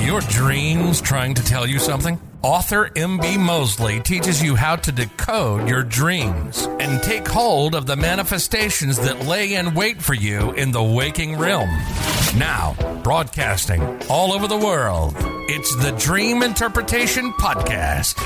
your dreams trying to tell you something? Author M.B. Mosley teaches you how to decode your dreams and take hold of the manifestations that lay in wait for you in the waking realm. Now, broadcasting all over the world, it's the Dream Interpretation Podcast.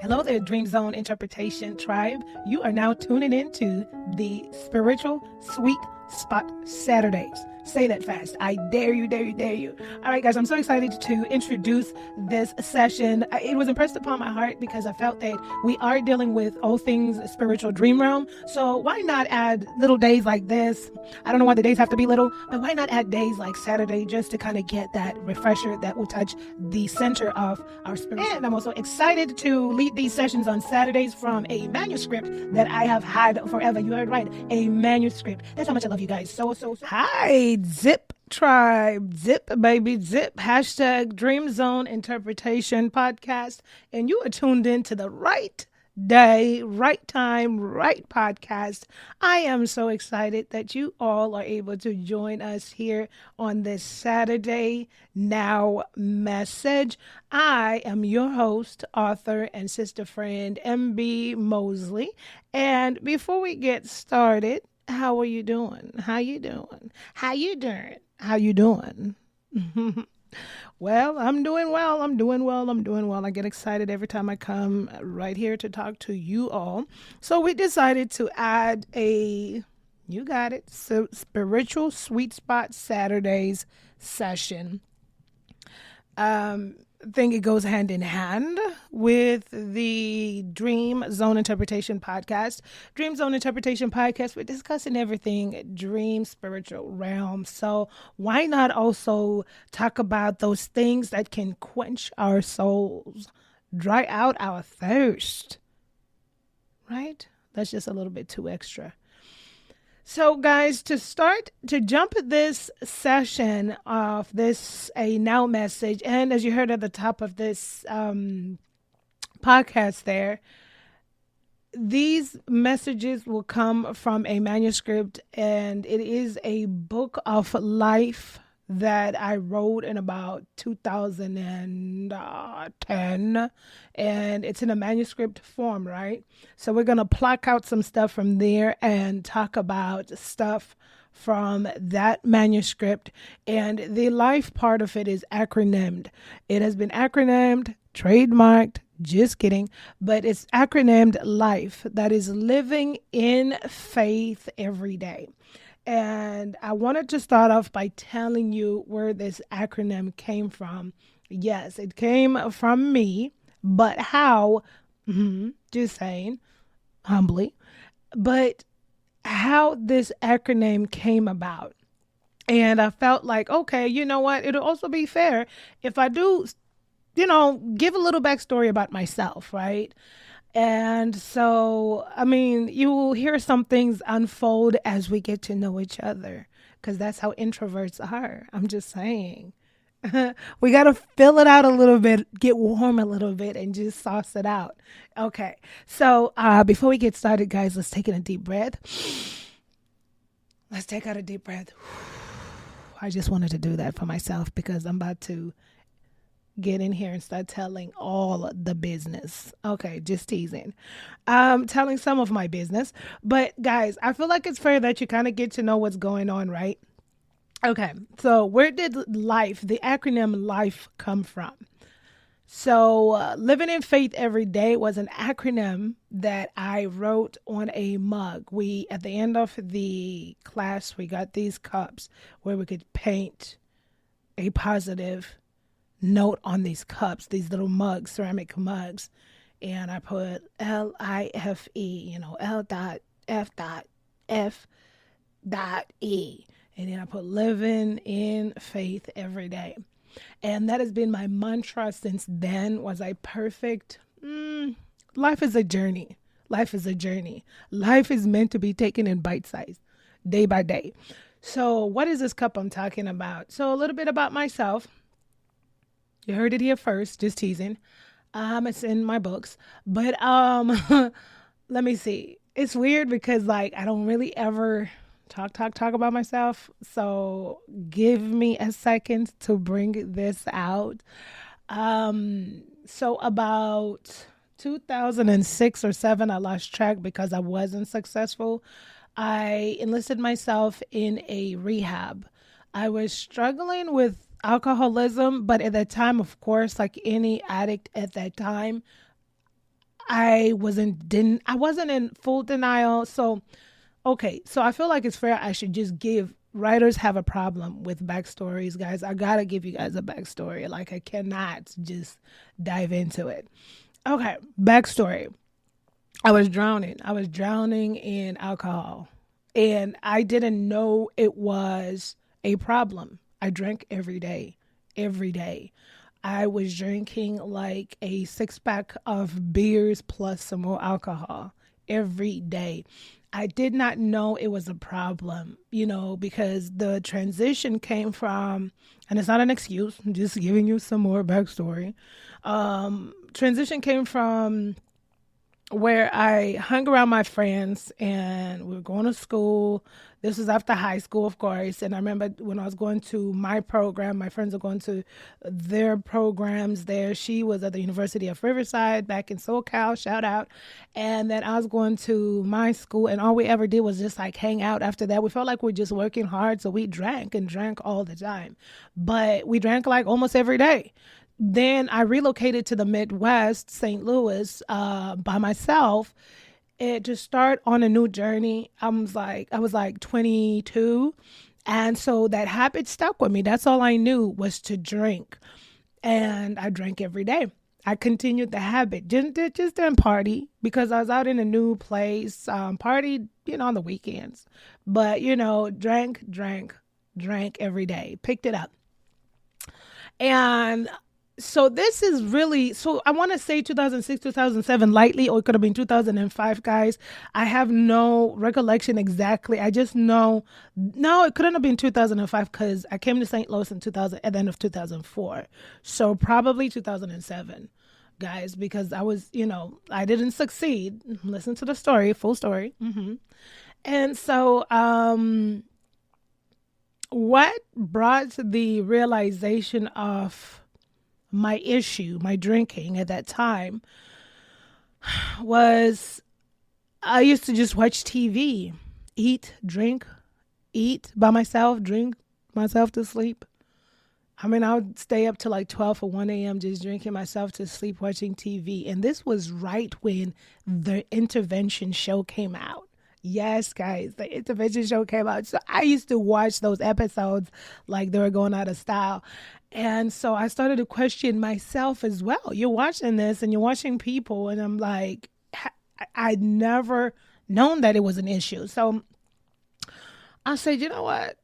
Hello there, Dream Zone Interpretation Tribe. You are now tuning into the Spiritual Sweet Spot Saturdays. Say that fast. I dare you, dare you, dare you. All right, guys, I'm so excited to introduce this session. It was impressed upon my heart because I felt that we are dealing with all things spiritual dream realm. So why not add little days like this? I don't know why the days have to be little, but why not add days like Saturday just to kind of get that refresher that will touch the center of our spirit. And I'm also excited to lead these sessions on Saturdays from a manuscript that I have had forever. You heard right, a manuscript. That's how much I love you guys. So. Hi. Zip Tribe, zip baby, zip, hashtag Dream Zone Interpretation Podcast, and you are tuned in to the right day, right time, right podcast. I am so excited that you all are able to join us here on this Saturday Now message. I am your host, author, and sister friend, M.B. Mosley, and before we get started, how are you doing? How you doing? How you doing? How you doing? Well, I'm doing well. I'm doing well. I get excited every time I come right here to talk to you all. So we decided to add you got it, Spiritual Sweet Spot Saturdays session. I think it goes hand in hand with the Dream Zone Interpretation Podcast. Dream Zone Interpretation Podcast, we're discussing everything dream, spiritual realm. So why not also talk about those things that can quench our souls, dry out our thirst, right? That's just a little bit too extra. So, guys, to jump this session of this a now message, and as you heard at the top of this podcast there, these messages will come from a manuscript, and it is a book of life that I wrote in about 2010, and it's in a manuscript form, right? So we're going to pluck out some stuff from there and talk about stuff from that manuscript, and the life part of it is acronymed. It has been acronymed, trademarked, just kidding, but it's acronymed LIFE, that is living in faith every day. And I wanted to start off by telling you where this acronym came from. Yes, it came from me, but how, just saying, humbly, but how this acronym came about. And I felt like, okay, you know what? It'll also be fair if I do, give a little backstory about myself, right? And so, I mean, you will hear some things unfold as we get to know each other, because that's how introverts are. I'm just saying. We got to fill it out a little bit, get warm a little bit, and just sauce it out. Okay. So before we get started, guys, let's take in a deep breath. Let's take out a deep breath. I just wanted to do that for myself because I'm about to get in here and start telling all the business. Okay, just teasing. Telling some of my business. But guys, I feel like it's fair that you kind of get to know what's going on, right? Okay, so where did LIFE, the acronym LIFE, come from? So living in faith every day was an acronym that I wrote on a mug. At the end of the class, we got these cups where we could paint a positive note on these cups, these little mugs, ceramic mugs, and I put L.I.F.E, L.F.F.E, and then I put living in faith every day. And that has been my mantra since then. Was I perfect? Life is a journey. Life is a journey. Life is meant to be taken in bite size, day by day. So what is this cup I'm talking about? So a little bit about myself. You heard it here first, just teasing. It's in my books. But let me see. It's weird because I don't really ever talk about myself. So give me a second to bring this out. So about 2006 or 7, I lost track because I wasn't successful. I enlisted myself in a rehab. I was struggling with alcoholism, but at that time, of course, like any addict at that time, I wasn't in full denial. So okay, so I feel like it's fair. I should just give writers have a problem with backstories, guys. I gotta give you guys a backstory. Like I cannot just dive into it. Okay, backstory. I was drowning. I was drowning in alcohol, and I didn't know it was a problem. I drank every day, every day. I was drinking like a 6 pack of beers plus some more alcohol every day. I did not know it was a problem, because the transition came from, and it's not an excuse, I'm just giving you some more backstory. Transition came from where I hung around my friends and we were going to school. This was after high school, of course. And I remember when I was going to my program, my friends were going to their programs there. She was at the University of Riverside back in SoCal, shout out. And then I was going to my school, and all we ever did was just like hang out after that. We felt like we are just working hard. So we drank and drank all the time. But we drank like almost every day. Then I relocated to the Midwest, St. Louis, by myself, and to start on a new journey. I was like 22, and so that habit stuck with me. That's all I knew was to drink, and I drank every day. I continued the habit. Just didn't party because I was out in a new place. Partied, on the weekends, but drank every day. Picked it up, and so this is really, so I want to say 2006, 2007 lightly, or it could have been 2005, guys. I have no recollection exactly. I just know, no, it couldn't have been 2005 because I came to St. Louis in 2000 at the end of 2004. So probably 2007, guys, because I was, I didn't succeed. Listen to the story, full story. And so, what brought the realization of my issue, my drinking at that time, was I used to just watch TV, eat, drink, eat by myself, drink myself to sleep. I mean, I would stay up till like 12 or 1 a.m. just drinking myself to sleep, watching TV. And this was right when the intervention show came out. Yes, guys, the intervention show came out. So I used to watch those episodes like they were going out of style. And so I started to question myself as well. You're watching this and you're watching people, and I'm like, I'd never known that it was an issue. So I said, you know what?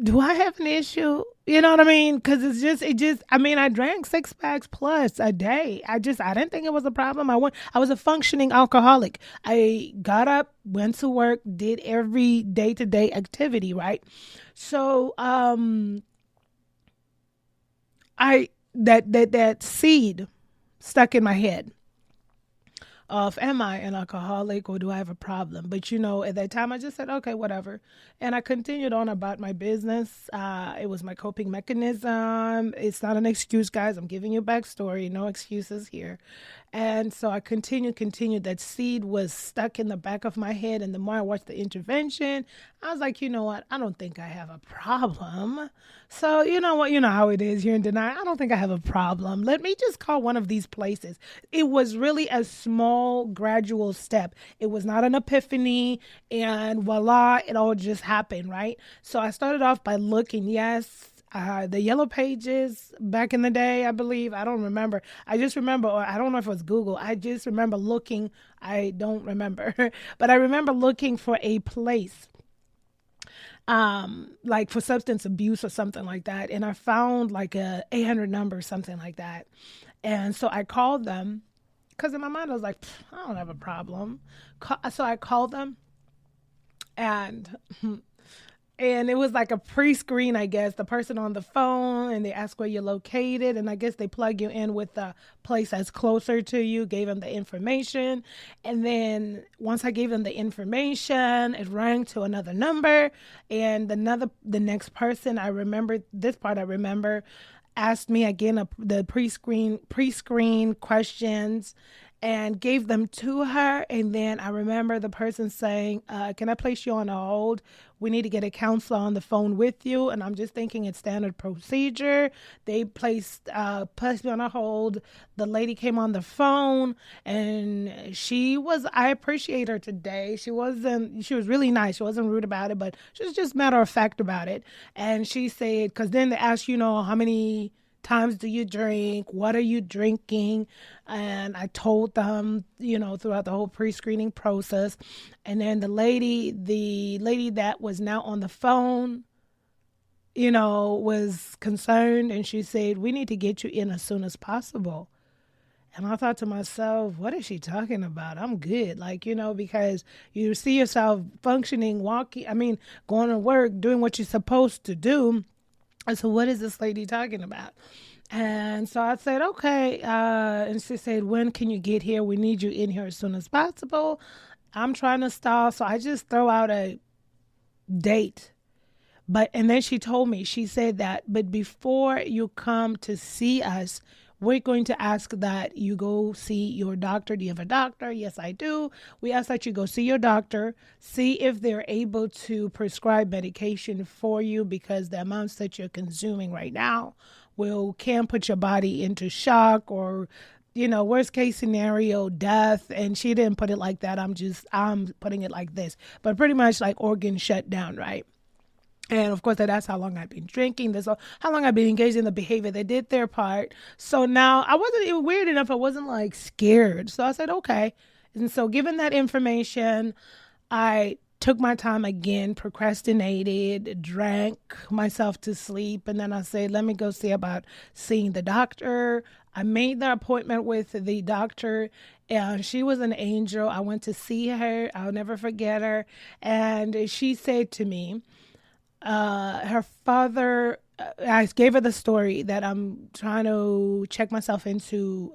Do I have an issue? You know what I mean? Because I mean, I drank 6 packs plus a day. I didn't think it was a problem. I was a functioning alcoholic. I got up, went to work, did every day to day activity, right? So, that seed stuck in my head of, am I an alcoholic or do I have a problem? But at that time I just said, okay, whatever. And I continued on about my business. It was my coping mechanism. It's not an excuse, guys. I'm giving you backstory. No excuses here. And so I continued. That seed was stuck in the back of my head. And the more I watched the intervention, I was like, you know what? I don't think I have a problem. So you know what? You know how it is here in Denai. I don't think I have a problem. Let me just call one of these places. It was really a small, gradual step. It was not an epiphany, and voila, it all just happened, right? So I started off by looking, yes, the yellow pages back in the day, I believe. I don't remember. I just remember, or I don't know if it was Google. I just remember looking. I don't remember, but I remember looking for a place, like for substance abuse or something like that. And I found like a 800 number, something like that. And so I called them because in my mind I was like, I don't have a problem. So I called them, and And it was like a pre-screen, I guess, the person on the phone, and they ask where you're located, and I guess they plug you in with the place that's closer to you, gave them the information. And then once I gave them the information, it rang to another number, and the next person, I remember this part, I remember, asked me again the pre-screen questions, and gave them to her. And then I remember the person saying, can I place you on a hold? We need to get a counselor on the phone with you. And I'm just thinking it's standard procedure. They placed me on a hold. The lady came on the phone, and I appreciate her today. She was really nice. She wasn't rude about it, but she was just matter of fact about it. And she said, because then they ask, how many times do you drink? What are you drinking? And I told them, throughout the whole pre-screening process. And then the lady that was now on the phone, was concerned, and she said, we need to get you in as soon as possible. And I thought to myself, what is she talking about? I'm good. Because you see yourself functioning, going to work, doing what you're supposed to do. And so what is this lady talking about? And so I said, okay. And she said, when can you get here? We need you in here as soon as possible. I'm trying to stall. So I just throw out a date. And then she told me, she said but before you come to see us, we're going to ask that you go see your doctor. Do you have a doctor? Yes, I do. We ask that you go see your doctor, see if they're able to prescribe medication for you, because the amounts that you're consuming right now can put your body into shock, or, worst case scenario, death. And she didn't put it like that. I'm putting it like this, but pretty much like organ shutdown, right? And of course, that's how long I've been drinking. That's how long I've been engaged in the behavior. They did their part. So now I wasn't even weird enough. I wasn't like scared. So I said, okay. And so given that information, I took my time again, procrastinated, drank myself to sleep. And then I said, let me go see about seeing the doctor. I made the appointment with the doctor, and she was an angel. I went to see her. I'll never forget her. And she said to me, her father, I gave her the story that I'm trying to check myself into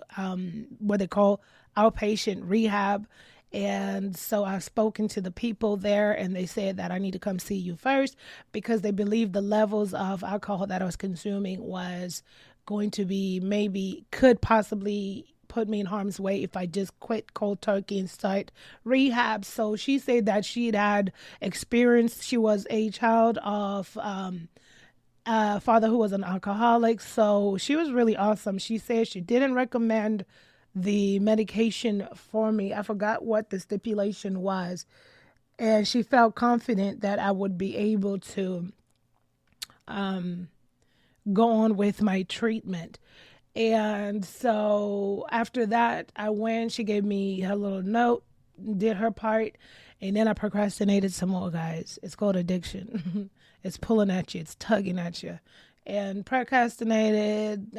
what they call outpatient rehab. And so I've spoken to the people there, and they said that I need to come see you first, because they believe the levels of alcohol that I was consuming was going to be could possibly put me in harm's way if I just quit cold turkey and start rehab. So she said that she'd had experience. She was a child of a father who was an alcoholic. So she was really awesome. She said she didn't recommend the medication for me. I forgot what the stipulation was. And she felt confident that I would be able to go on with my treatment. And so after that, I went, she gave me her little note, did her part, and then I procrastinated some more, guys. It's called addiction. It's pulling at you. It's tugging at you. And procrastinated.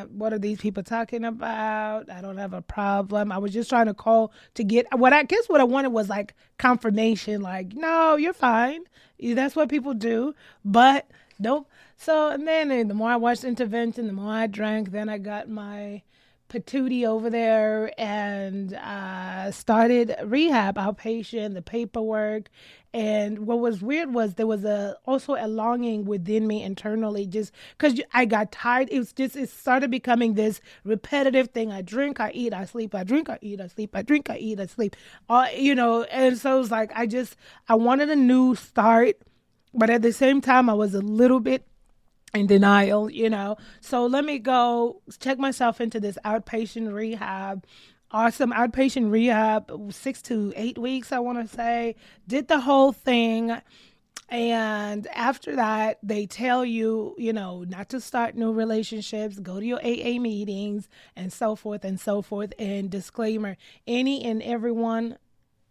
What are these people talking about? I don't have a problem. I was just trying to call to get what I wanted was like confirmation, like, no, you're fine. That's what people do. But nope. So, and then the more I watched intervention, the more I drank, then I got my patootie over there and started rehab, outpatient, the paperwork. And what was weird was there was also a longing within me internally, just because I got tired. It started becoming this repetitive thing. I drink, I eat, I sleep, I drink, I eat, I sleep, I drink, I eat, I sleep. And so it was like, I wanted a new start, but at the same time, I was a little bit in denial, So let me go check myself into this outpatient rehab. Awesome outpatient rehab, 6 to 8 weeks, I want to say. Did the whole thing. And after that, they tell you, not to start new relationships, go to your AA meetings, and so forth and so forth. And disclaimer, any and everyone,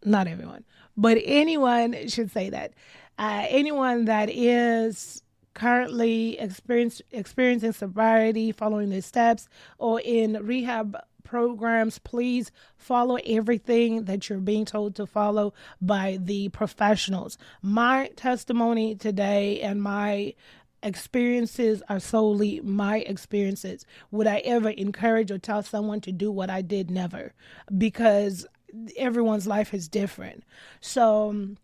not everyone, but anyone should say that. Anyone that is currently experiencing sobriety, following the steps, or in rehab programs. Please follow everything that you're being told to follow by the professionals. My testimony today and my experiences are solely my experiences. Would I ever encourage or tell someone to do what I did? Never, because everyone's life is different. So,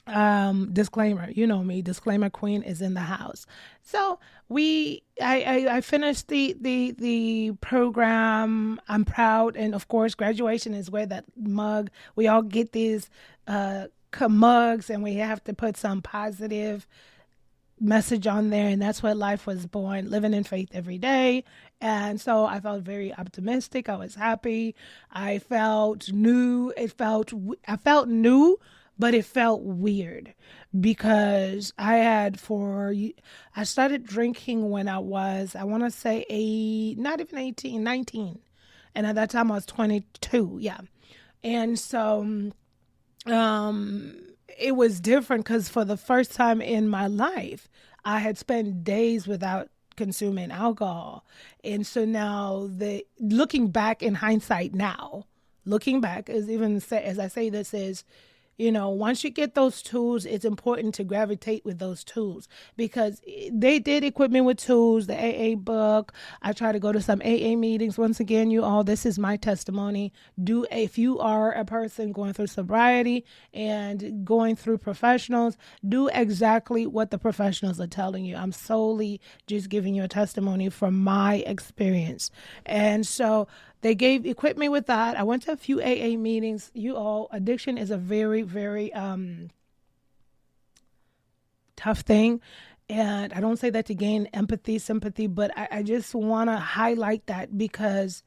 disclaimer, you know me, disclaimer queen is in the house. So I finished the program. I'm proud. And of course, graduation is where that mug, we all get these mugs, and we have to put some positive message on there, and that's what Life was born, living in faith every day. And so I felt very optimistic. I was happy. I felt new. I felt new, but it felt weird because I started drinking when I want to say not even 18, 19. And at that time I was 22. Yeah. And so, it was different because for the first time in my life, I had spent days without consuming alcohol. And so now, looking back in hindsight now, looking back, as I say this, is, once you get those tools, it's important to gravitate with those tools, because they did equip me with tools, the AA book. I try to go to some AA meetings. Once again, you all, this is my testimony. If you are a person going through sobriety and going through professionals, do exactly what the professionals are telling you. I'm solely just giving you a testimony from my experience. And so they equipped me with that. I went to a few AA meetings. You all, addiction is a very, very tough thing. And I don't say that to gain empathy, sympathy, but I just want to highlight that because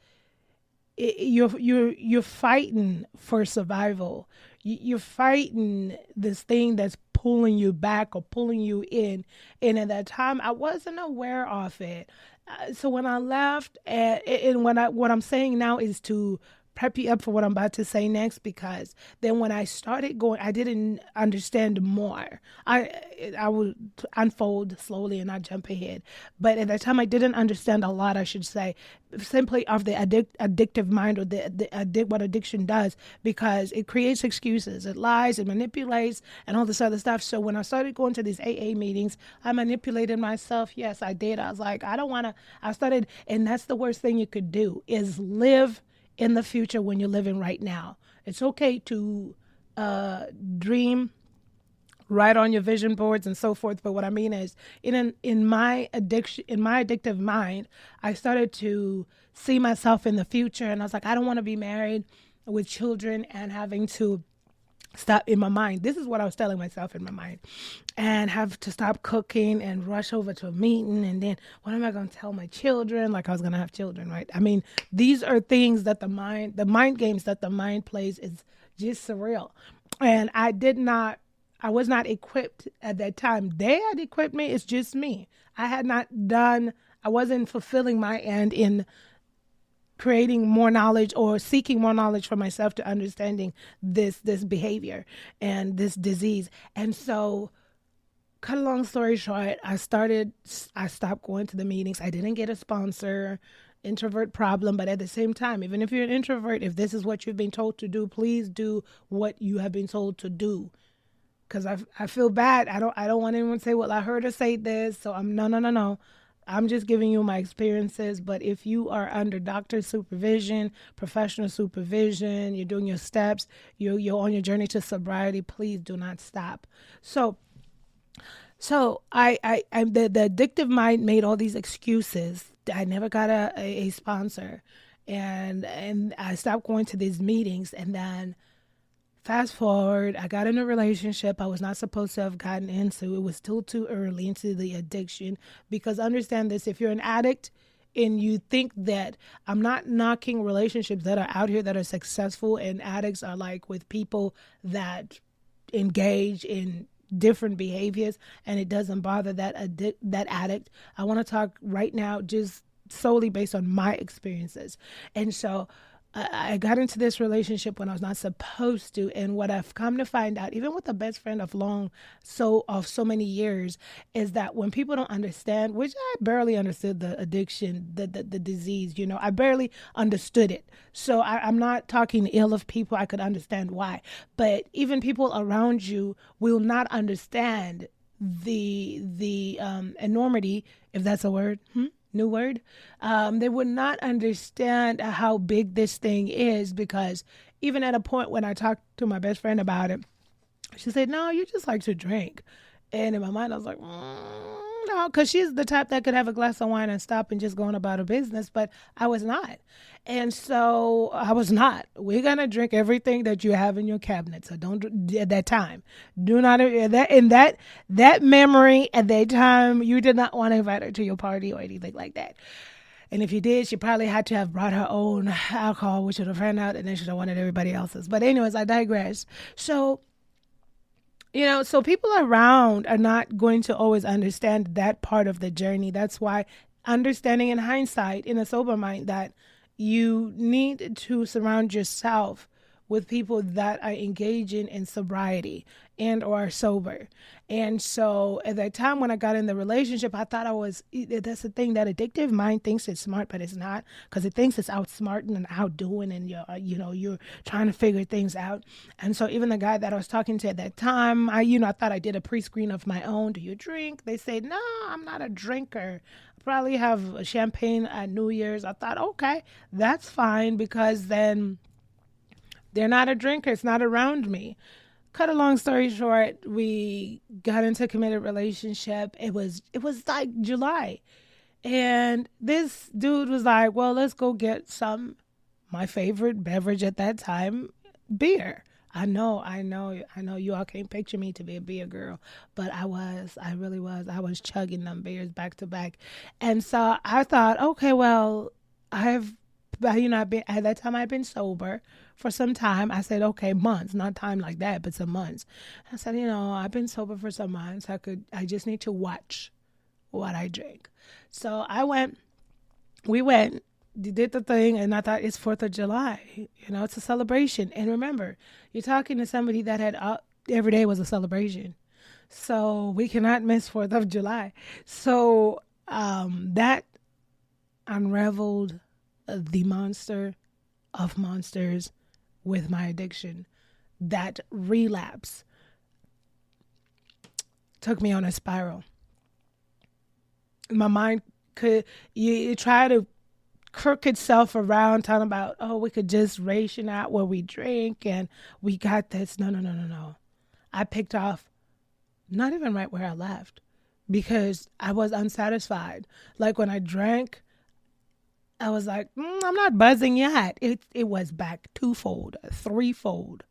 you're fighting for survival. You're fighting this thing that's pulling you back or pulling you in. And at that time, I wasn't aware of it. So when I left, and what I'm saying now is to prep you up for what I'm about to say next, because then when I started going, I didn't understand more. I will unfold slowly and not jump ahead. But at that time, I didn't understand a lot, I should say, simply of the addictive mind, or what addiction does, because it creates excuses, it lies, it manipulates, and all this other stuff. So when I started going to these AA meetings, I manipulated myself. Yes, I did. I was like, and that's the worst thing you could do, is live in the future when you're living right now. It's okay to dream, write on your vision boards and so forth. But what I mean is, in my addictive mind, I started to see myself in the future, and I was like, I don't want to be married with children and having to stop in my mind. This is what I was telling myself in my mind, and have to stop cooking and rush over to a meeting. And then what am I going to tell my children? Like I was going to have children, right? I mean, these are things that the mind games that the mind plays is just surreal. And I was not equipped at that time. They had equipped me. It's just me. I wasn't fulfilling my end in creating more knowledge or seeking more knowledge for myself to understanding this behavior and this disease. And so, cut a long story short, I stopped going to the meetings. I didn't get a sponsor, introvert problem. But at the same time, even if you're an introvert, if this is what you've been told to do, please do what you have been told to do. Because I feel bad. I don't want anyone to say, well, I heard her say this. So no. I'm just giving you my experiences. But if you are under doctor supervision, professional supervision, you're doing your steps, you're on your journey to sobriety, please do not stop. So the addictive mind made all these excuses. I never got a sponsor, and I stopped going to these meetings. And then fast forward, I got in a relationship I was not supposed to have gotten into. It was still too early into the addiction, because understand this, if you're an addict and you think that, I'm not knocking relationships that are out here that are successful, and addicts are like with people that engage in different behaviors, and it doesn't bother that addict. I want to talk right now just solely based on my experiences. And so I got into this relationship when I was not supposed to, and what I've come to find out, even with a best friend of so many years, is that when people don't understand, which I barely understood the addiction, the disease, I barely understood it. So I'm not talking ill of people. I could understand why, but even people around you will not understand the enormity, if that's a word. New word. They would not understand how big this thing is, because even at a point when I talked to my best friend about it, she said, "No, you just like to drink." And in my mind, I was like, no, because she's the type that could have a glass of wine and stop and just go on about her business. But I was not. And so I was not. We're going to drink everything that you have in your cabinet. So don't, at that time, do not, that memory at that time, you did not want to invite her to your party or anything like that. And if you did, she probably had to have brought her own alcohol, which would have ran out, and then she'd have wanted everybody else's. But anyways, I digress. So, so people around are not going to always understand that part of the journey. That's why understanding in hindsight, in a sober mind, that you need to surround yourself with people that are engaging in sobriety and or are sober. And so at that time when I got in the relationship, I thought that's the thing, that addictive mind thinks it's smart, but it's not, because it thinks it's outsmarting and outdoing, and you're trying to figure things out. And so even the guy that I was talking to at that time, I thought I did a pre-screen of my own. Do you drink? They said, no, I'm not a drinker. Probably have a champagne at New Year's. I thought, okay, that's fine, because then they're not a drinker. It's not around me. Cut a long story short, we got into a committed relationship. It was like July. And this dude was like, well, let's go get my favorite beverage at that time, beer. I know you all can't picture me to be a beer girl, but I really was. I was chugging them beers back to back. And so I thought, okay, well, at that time I'd been sober for some time. I said, okay, months, not time like that, but some months. I said, I've been sober for some months. I just need to watch what I drink. So we went, did the thing, and I thought, it's 4th of July. It's a celebration. And remember, you're talking to somebody that had every day was a celebration. So we cannot miss 4th of July. So that unraveled the monster of monsters with my addiction. That relapse took me on a spiral. My mind you try to crook itself around talking about, oh, we could just ration out what we drink and we got this. No. I picked off not even right where I left, because I was unsatisfied. Like when I drank, I was like, I'm not buzzing yet. It was back twofold, threefold.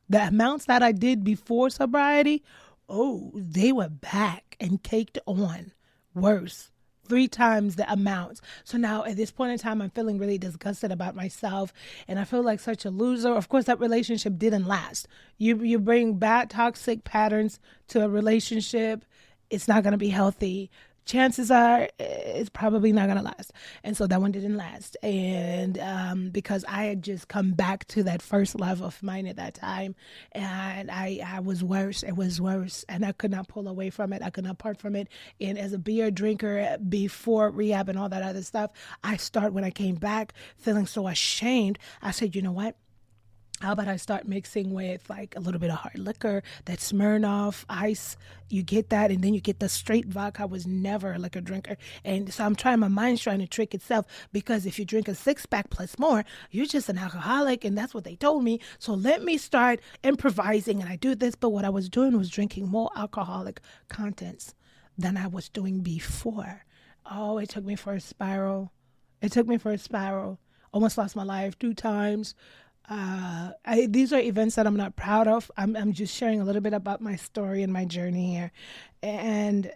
The amounts that I did before sobriety, they were back and caked on. Worse. 3 times the amounts. So now at this point in time, I'm feeling really disgusted about myself, and I feel like such a loser. Of course, that relationship didn't last. You bring bad toxic patterns to a relationship, it's not going to be healthy. Chances are it's probably not going to last. And so that one didn't last. And because I had just come back to that first love of mine at that time, and I was worse. It was worse. And I could not pull away from it. I could not part from it. And as a beer drinker before rehab and all that other stuff, when I came back feeling so ashamed, I said, you know what? How about I start mixing with like a little bit of hard liquor, that Smirnoff Ice, you get that, and then you get the straight vodka. I was never a liquor drinker. And so my mind's trying to trick itself, because if you drink a 6-pack plus more, you're just an alcoholic, and that's what they told me. So let me start improvising, and I do this. But what I was doing was drinking more alcoholic contents than I was doing before. Oh, it took me for a spiral. Almost lost my life 2 times. These are events that I'm not proud of. I'm just sharing a little bit about my story and my journey here. And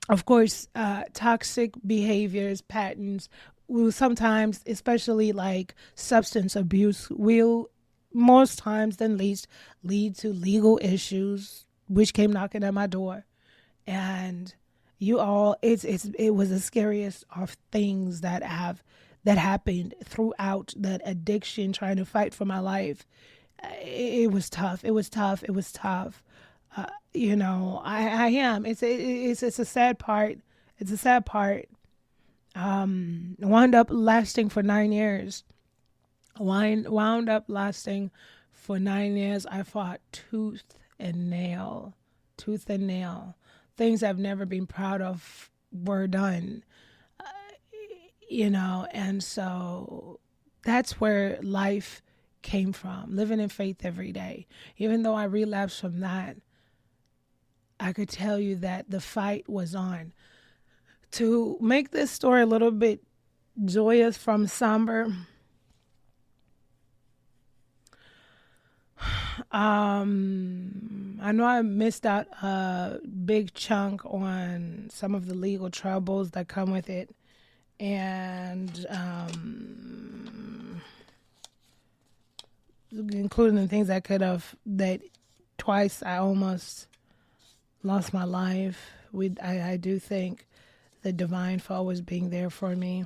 of course, toxic behaviors, patterns will sometimes, especially like substance abuse, will most times than least lead to legal issues, which came knocking at my door. And it was the scariest of things that have that happened throughout that addiction, trying to fight for my life. It was tough. It was tough. It was tough. I am. It's a sad part. It's a sad part. Wound up lasting for 9 years. Wound up lasting for 9 years. I fought tooth and nail. Things I've never been proud of were done, and so that's where life came from, living in faith every day. Even though I relapsed from that, I could tell you that the fight was on. To make this story a little bit joyous from somber, I know I missed out a big chunk on some of the legal troubles that come with it, and including the things that twice I almost lost my life. I do thank the divine for always being there for me.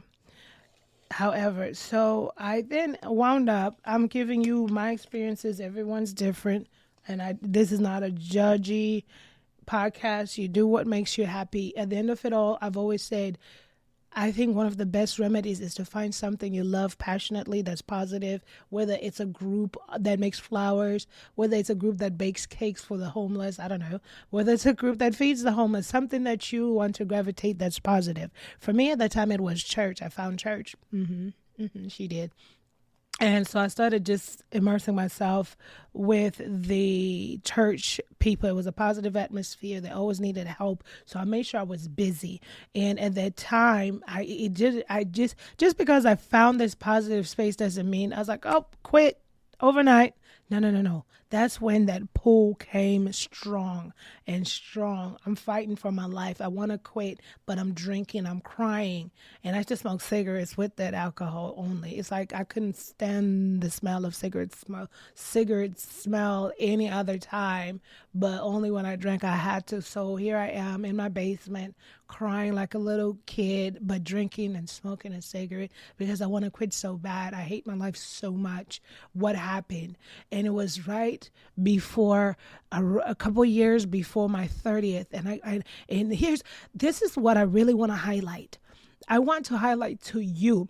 However, so I then wound up, I'm giving you my experiences. Everyone's different. And this is not a judgy podcast. You do what makes you happy. At the end of it all, I've always said, I think one of the best remedies is to find something you love passionately that's positive, whether it's a group that makes flowers, whether it's a group that bakes cakes for the homeless, I don't know, whether it's a group that feeds the homeless, something that you want to gravitate that's positive. For me at that time, it was church. I found church. She did. And so I started just immersing myself with the church people. It was a positive atmosphere. They always needed help. So I made sure I was busy. And at that time, just because I found this positive space doesn't mean I was like, oh, quit overnight. No. That's when that pull came strong and strong. I'm fighting for my life. I want to quit, but I'm drinking, I'm crying. And I just smoke cigarettes with that alcohol only. It's like I couldn't stand the smell of cigarette smell any other time, but only when I drank I had to. So here I am in my basement crying like a little kid, but drinking and smoking a cigarette because I want to quit so bad. I hate my life so much. What happened? And it was right before a couple years before my 30th. And this is what I really want to highlight. I want to highlight to you,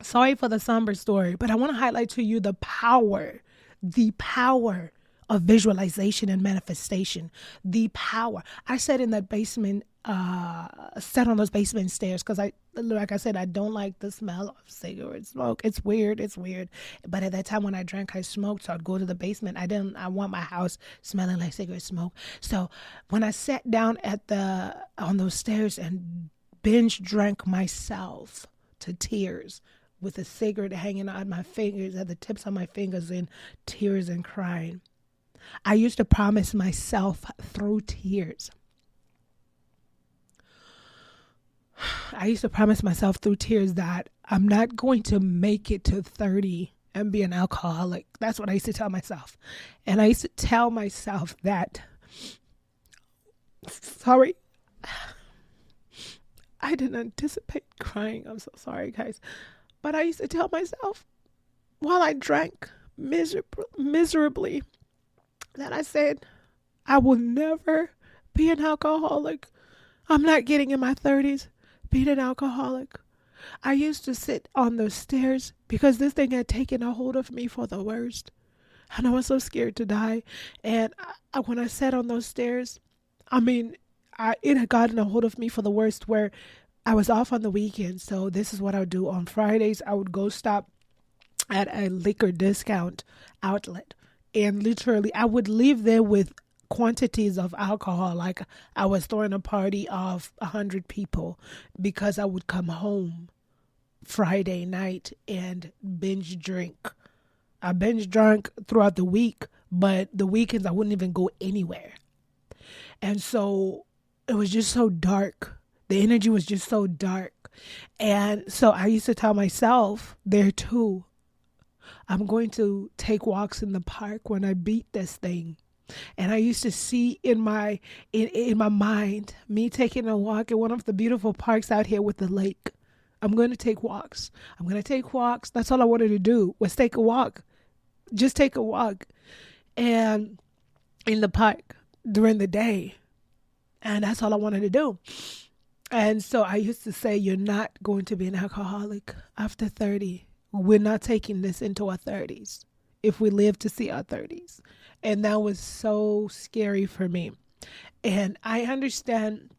sorry for the somber story, but I want to highlight to you the power of visualization and manifestation. The power. I sat in that basement, sat on those basement stairs because like I said, I don't like the smell of cigarette smoke. It's weird. But at that time when I drank, I smoked. So I'd go to the basement. I want my house smelling like cigarette smoke. So when I sat down on those stairs and binge drank myself to tears with a cigarette hanging out my fingers, at the tips of my fingers, in tears and crying, I used to promise myself through tears. That I'm not going to make it to 30 and be an alcoholic. That's what I used to tell myself. And I used to tell myself that, sorry, I didn't anticipate crying. I'm so sorry, guys. But I used to tell myself while I drank miserably that I said, I will never be an alcoholic. I'm not getting in my 30s being an alcoholic. I used to sit on those stairs because this thing had taken a hold of me for the worst. And I was so scared to die. And when I sat on those stairs, it had gotten a hold of me for the worst, where I was off on the weekend. So this is what I would do. On Fridays, I would go stop at a liquor discount outlet. And literally, I would leave there with quantities of alcohol, like I was throwing a party of 100 people, because I would come home Friday night and binge drink. I binge drank throughout the week, but the weekends I wouldn't even go anywhere. And so it was just so dark. The energy was just so dark. And so I used to tell myself there too, I'm going to take walks in the park when I beat this thing. And I used to see in my mind me taking a walk in one of the beautiful parks out here with the lake. I'm going to take walks. I'm going to take walks. That's all I wanted to do was take a walk. Just take a walk. And in the park during the day. And that's all I wanted to do. And so I used to say, you're not going to be an alcoholic after 30. We're not taking this into our 30s if we live to see our 30s. And that was so scary for me. And I understand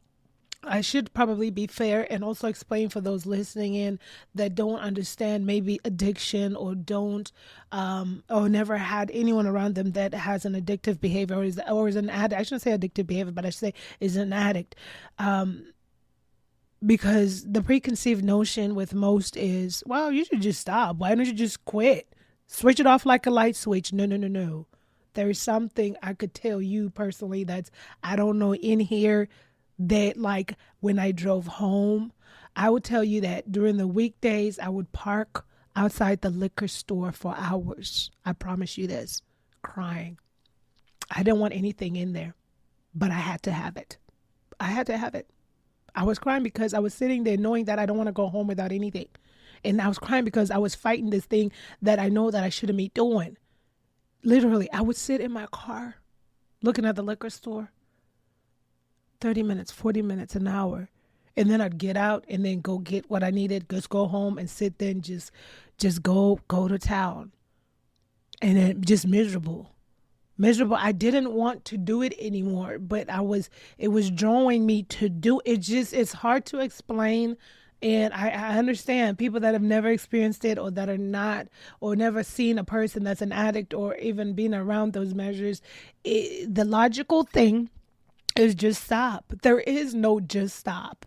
I should probably be fair and also explain for those listening in that don't understand maybe addiction or don't or never had anyone around them that has an addictive behavior or is an addict. I shouldn't say addictive behavior, but I should say is an addict. Because the preconceived notion with most is, well, you should just stop. Why don't you just quit? Switch it off like a light switch. No. There is something I could tell you personally that's, I don't know, in here that, like, when I drove home, I would tell you that during the weekdays, I would park outside the liquor store for hours. I promise you this, crying. I didn't want anything in there, but I had to have it. I was crying because I was sitting there knowing that I don't want to go home without anything. And I was crying because I was fighting this thing that I know that I shouldn't be doing. Literally, I would sit in my car looking at the liquor store 30 minutes, 40 minutes, an hour. And then I'd get out and then go get what I needed, just go home and sit there and just go to town. And then just miserable. I didn't want to do it anymore, but it was drawing me to do it. It's hard to explain. And I understand people that have never experienced it or that are not, or never seen a person that's an addict or even been around those measures. The logical thing is just stop. There is no just stop.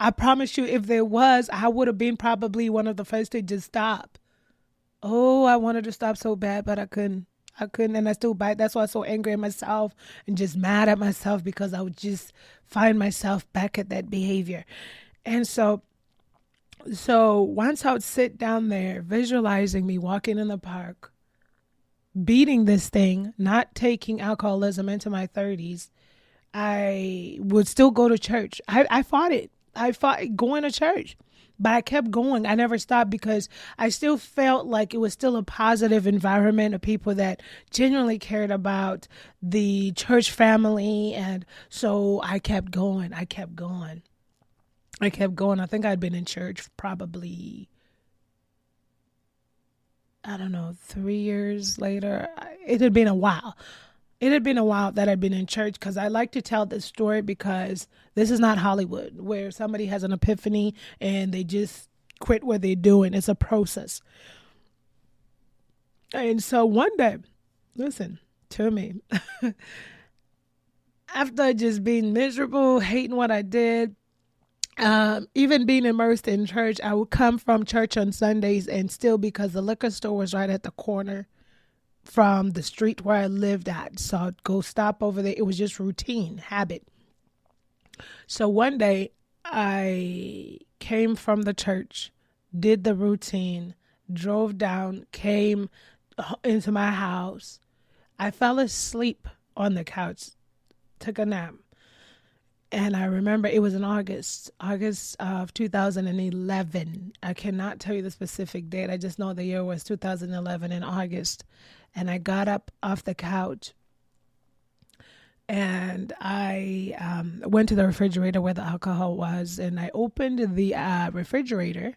I promise you, if there was, I would have been probably one of the first to just stop. Oh, I wanted to stop so bad, but I couldn't, and I still bite. That's why I was so angry at myself and just mad at myself because I would just find myself back at that behavior. And so once I would sit down there, visualizing me walking in the park, beating this thing, not taking alcoholism into my 30s, I would still go to church. I fought it. I fought going to church, but I kept going. I never stopped because I still felt like it was still a positive environment of people that genuinely cared about the church family. And so I kept going. I think I'd been in church probably, I don't know, 3 years later. It had been a while. That I'd been in church, because I like to tell this story because this is not Hollywood where somebody has an epiphany and they just quit what they're doing. It's a process. And so one day, listen to me, after just being miserable, hating what I did, even being immersed in church, I would come from church on Sundays and still, because the liquor store was right at the corner from the street where I lived at. So I'd go stop over there. It was just routine, habit. So one day I came from the church, did the routine, drove down, came into my house. I fell asleep on the couch, took a nap. And I remember it was in August of 2011. I cannot tell you the specific date. I just know the year was 2011 in August. And I got up off the couch and I went to the refrigerator where the alcohol was. And I opened the refrigerator,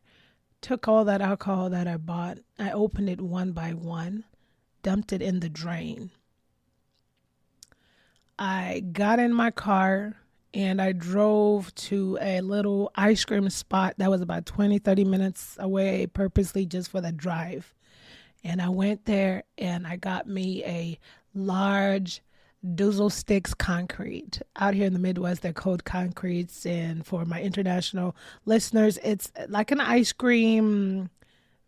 took all that alcohol that I bought. I opened it one by one, dumped it in the drain. I got in my car and I drove to a little ice cream spot that was about 20, 30 minutes away, purposely just for the drive. And I went there and I got me a large Doozle Sticks concrete. Out here in the Midwest, they're called concretes. And for my international listeners, it's like an ice cream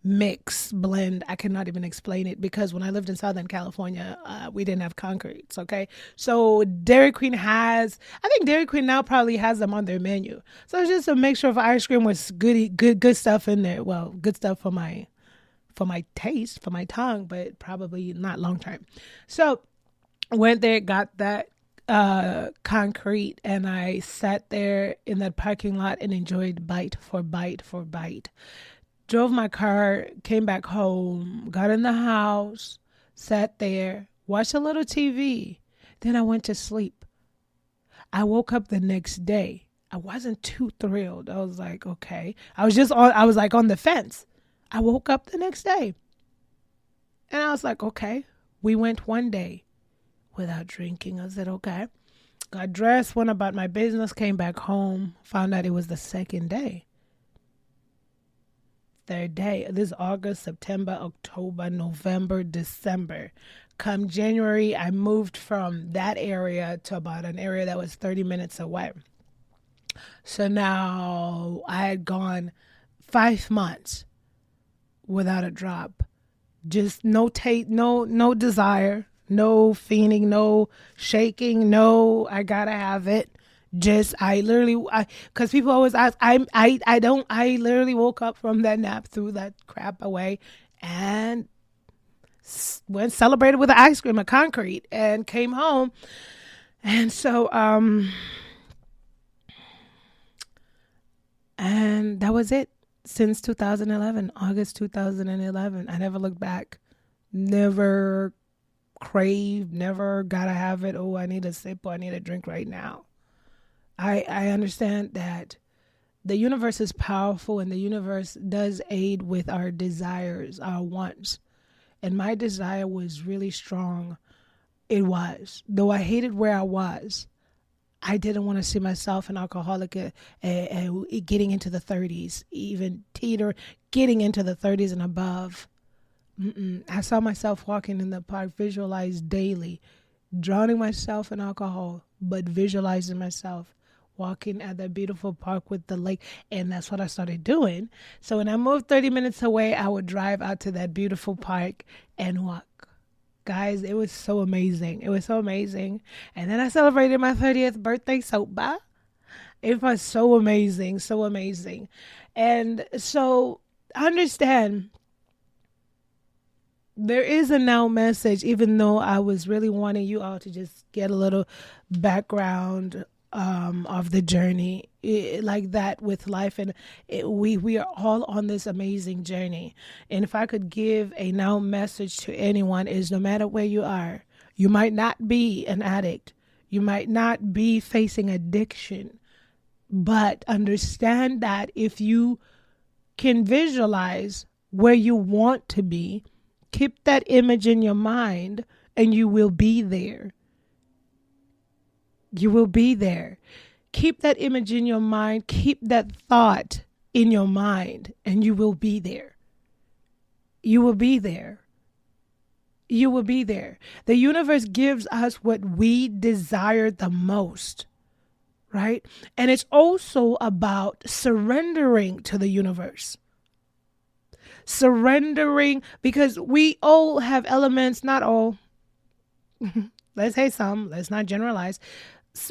mix blend. I cannot even explain it because when I lived in Southern California, we didn't have concretes. Okay. So I think Dairy Queen now probably has them on their menu. So it's just a mixture of ice cream with good stuff in there. Well, good stuff for my taste, for my tongue, but probably not long term. So went there, got that concrete, and I sat there in that parking lot and enjoyed bite for bite for bite. Drove my car, came back home, got in the house, sat there, watched a little TV. Then I went to sleep. I woke up the next day. I wasn't too thrilled. I was like, okay. I was like on the fence. I woke up the next day. And I was like, okay. We went one day without drinking. I said, okay. Got dressed, went about my business, came back home, found out it was the second day. Third day. This is August, September, October, November, December. Come January, I moved from that area to about an area that was 30 minutes away. So now I had gone 5 months without a drop. Just no no desire, no fiending, no shaking, no I gotta have it. Just because people always ask, I literally woke up from that nap, threw that crap away, and went celebrated with an ice cream, a concrete, and came home. And so, and that was it since 2011, August 2011. I never looked back, never craved, never gotta have it. Oh, I need a sip or I need a drink right now. I understand that the universe is powerful and the universe does aid with our desires, our wants. And my desire was really strong. It was. Though I hated where I was, I didn't want to see myself an alcoholic getting into the 30s, even getting into the 30s and above. I saw myself walking in the park, visualized daily, drowning myself in alcohol, but visualizing myself walking at that beautiful park with the lake. And that's what I started doing. So when I moved 30 minutes away, I would drive out to that beautiful park and walk. Guys, it was so amazing. It was so amazing. And then I celebrated my 30th birthday sober. It was so amazing, so amazing. And so understand, there is a now message, even though I was really wanting you all to just get a little background of the journey like that with life. And we are all on this amazing journey. And if I could give a now message to anyone, is no matter where you are, you might not be an addict. You might not be facing addiction, but understand that if you can visualize where you want to be, keep that image in your mind and you will be there. You will be there. Keep that image in your mind. Keep that thought in your mind and you will be there. You will be there. You will be there. The universe gives us what we desire the most, right? And it's also about surrendering to the universe. Surrendering, because we all have elements, not all. Let's say some, let's not generalize.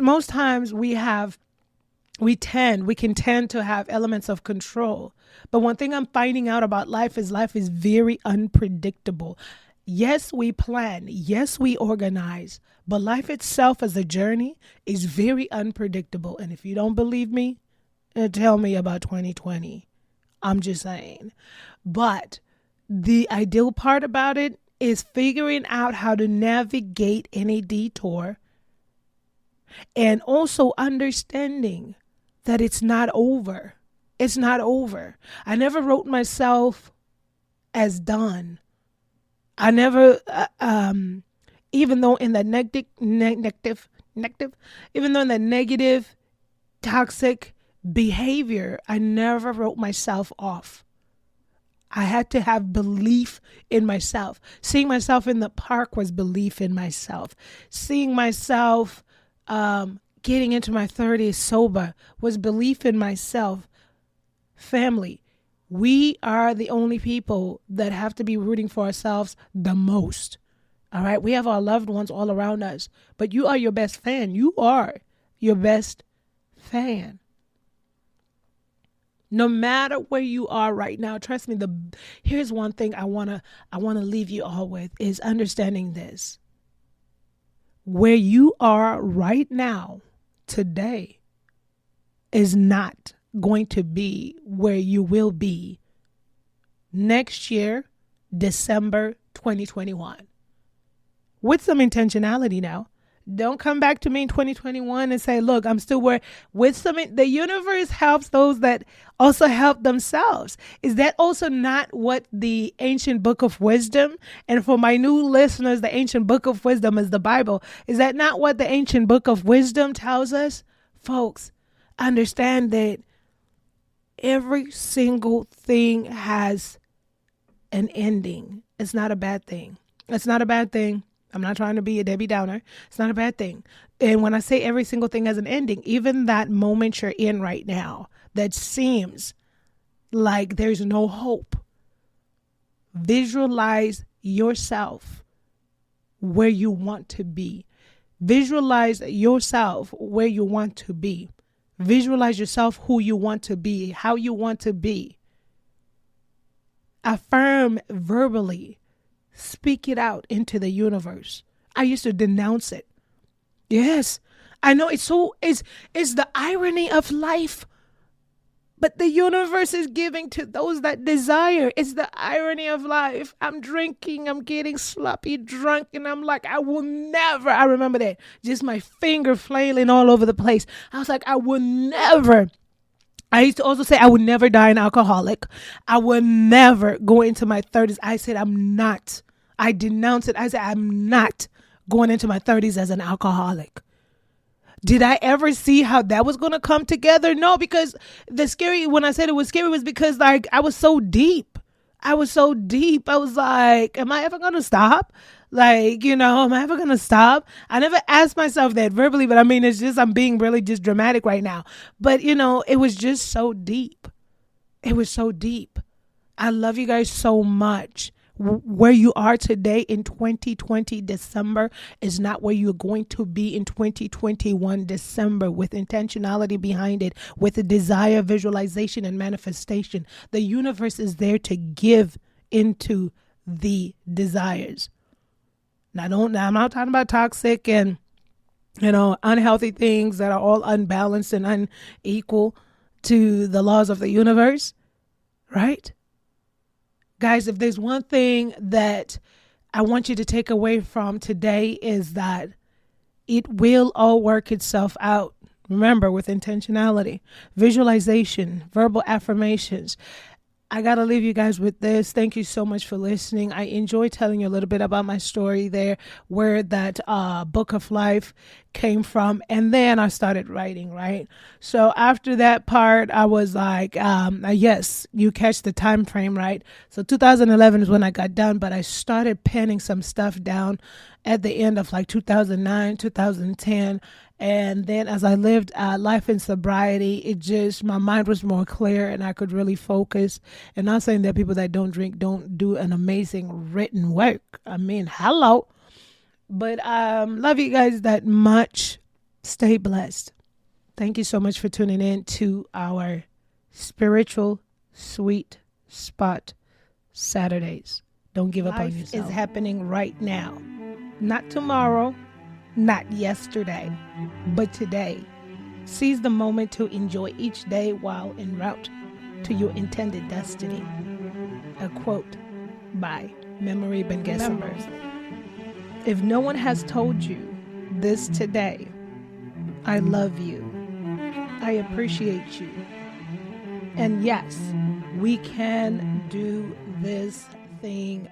Most times we can tend to have elements of control. But one thing I'm finding out about life is very unpredictable. Yes, we plan. Yes, we organize. But life itself as a journey is very unpredictable. And if you don't believe me, tell me about 2020. I'm just saying. But the ideal part about it is figuring out how to navigate any detour and also understanding that it's not over. It's not over. I never wrote myself as done. I never, even though in the negative, toxic behavior, I never wrote myself off. I had to have belief in myself. Seeing myself in the park was belief in myself. Seeing myself getting into my 30s sober was belief in myself. Family, we are the only people that have to be rooting for ourselves the most. All right? We have our loved ones all around us, but you are your best fan. You are your best fan. No matter where you are right now, trust me, here's one thing I wanna leave you all with is understanding this. Where you are right now, today, is not going to be where you will be next year, December 2021. With some intentionality now. Don't come back to me in 2021 and say, look, I'm still where. With some, the universe helps those that also help themselves. Is that also not what the ancient book of wisdom, and for my new listeners, the ancient book of wisdom is the Bible. Is that not what the ancient book of wisdom tells us? Folks, understand that every single thing has an ending. It's not a bad thing. It's not a bad thing. I'm not trying to be a Debbie Downer. It's not a bad thing. And when I say every single thing has an ending, even that moment you're in right now that seems like there's no hope, visualize yourself where you want to be. Visualize yourself where you want to be. Visualize yourself who you want to be, how you want to be. Affirm verbally. Speak it out into the universe. I used to denounce it. Yes, I know it's the irony of life. But the universe is giving to those that desire. It's the irony of life. I'm drinking, I'm getting sloppy drunk, and I'm like, I will never. I remember that. Just my finger flailing all over the place. I was like, I will never. I used to also say I would never die an alcoholic. I would never go into my 30s. I said I'm not. I denounced it. I said I'm not going into my 30s as an alcoholic. Did I ever see how that was going to come together? No, because when I said it was scary was because like I was so deep. I was like, am I ever going to stop? Like, am I ever going to stop? I never asked myself that verbally, but I mean, it's just, I'm being really just dramatic right now. But, it was just so deep. It was so deep. I love you guys so much. Where you are today in 2020 December is not where you're going to be in 2021 December, with intentionality behind it, with a desire, visualization, and manifestation. The universe is there to give into the desires. Now, I'm not talking about toxic and, unhealthy things that are all unbalanced and unequal to the laws of the universe, right? Guys, if there's one thing that I want you to take away from today is that it will all work itself out. Remember, with intentionality, visualization, verbal affirmations. I got to leave you guys with this. Thank you so much for listening. I enjoy telling you a little bit about my story there, where that book of life came from. And then I started writing, right? So after that part, I was like, yes, you catch the time frame, right? So 2011 is when I got done, but I started penning some stuff down at the end of like 2009, 2010. And then as I lived life in sobriety, my mind was more clear and I could really focus. And not saying that people that don't drink don't do an amazing written work. I mean, hello. But love you guys that much. Stay blessed. Thank you so much for tuning in to our Spiritual Sweet Spot Saturdays. Don't give up on yourself. Life is happening right now. Not tomorrow. Not yesterday, but today. Seize the moment to enjoy each day while en route to your intended destiny. A quote by Memory Ben Gessemer. If no one has told you this today, I love you. I appreciate you. And yes, we can do this thing